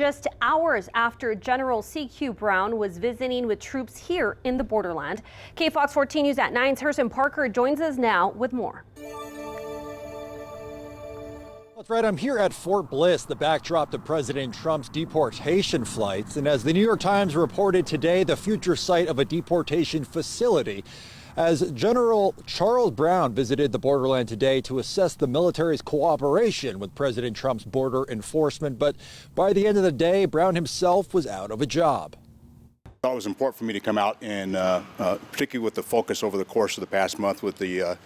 just hours after General C.Q. Brown was visiting with troops here in the borderland. KFOX 14 News at 9's Harrison Parker joins us now with more. That's right, I'm here at Fort Bliss, the backdrop to President Trump's deportation flights. And as the New York Times reported today, the future site of a deportation facility, as General Charles Brown visited the borderland today to assess the military's cooperation with President Trump's border enforcement. But by the end of the day, Brown himself was out of a job. I thought it was important for me to come out and particularly with the focus over the course of the past month with the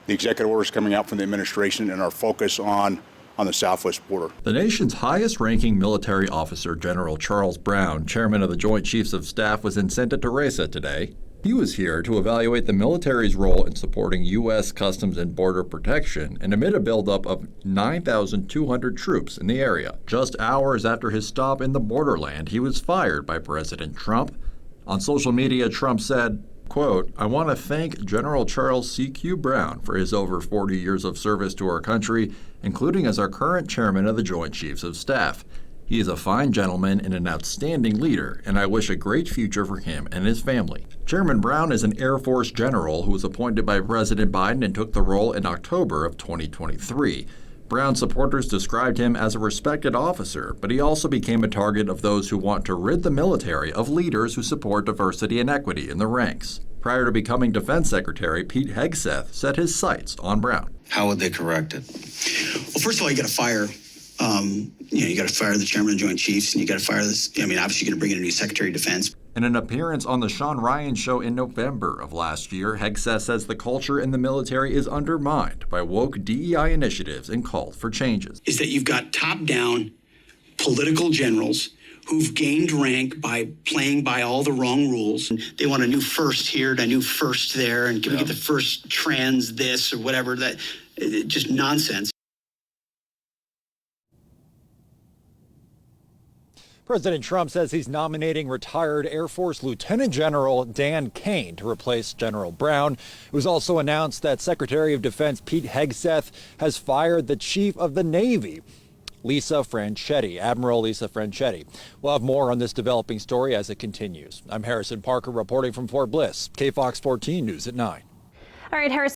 executive orders coming out from the administration and our focus on the southwest border. The nation's highest-ranking military officer, General Charles Brown, chairman of the Joint Chiefs of Staff, was in Santa Teresa today. He was here to evaluate the military's role in supporting U.S. Customs and Border Protection and amid a buildup of 9,200 troops in the area. Just hours after his stop in the borderland, he was fired by President Trump. On social media, Trump said, quote, "I want to thank General Charles C.Q. Brown for his over 40 years of service to our country, including as our current chairman of the Joint Chiefs of Staff. He is a fine gentleman and an outstanding leader, and I wish a great future for him and his family." Chairman Brown is an Air Force general who was appointed by President Biden and took the role in October of 2023. Brown supporters described him as a respected officer, but he also became a target of those who want to rid the military of leaders who support diversity and equity in the ranks. Prior to becoming Defense Secretary, Pete Hegseth set his sights on Brown. How would they correct it? Well, first of all, you got to fire. You got to fire the chairman of the Joint Chiefs, and you got to fire this. I mean, obviously, you're going to bring in a new Secretary of Defense. In an appearance on the Sean Ryan Show in November of last year, Hegseth says the culture in the military is undermined by woke DEI initiatives and called for changes. Is that you've got top-down political generals who've gained rank by playing by all the wrong rules. They want a new first here and a new first there, and can we get the first trans this or whatever, that just nonsense. President Trump says he's nominating retired Air Force Lieutenant General Dan Kane to replace General Brown. It was also announced that Secretary of Defense Pete Hegseth has fired the Chief of the Navy, Admiral Lisa Franchetti. We'll have more on this developing story as it continues. I'm Harrison Parker reporting from Fort Bliss, KFOX 14 News at 9. All right, Harrison.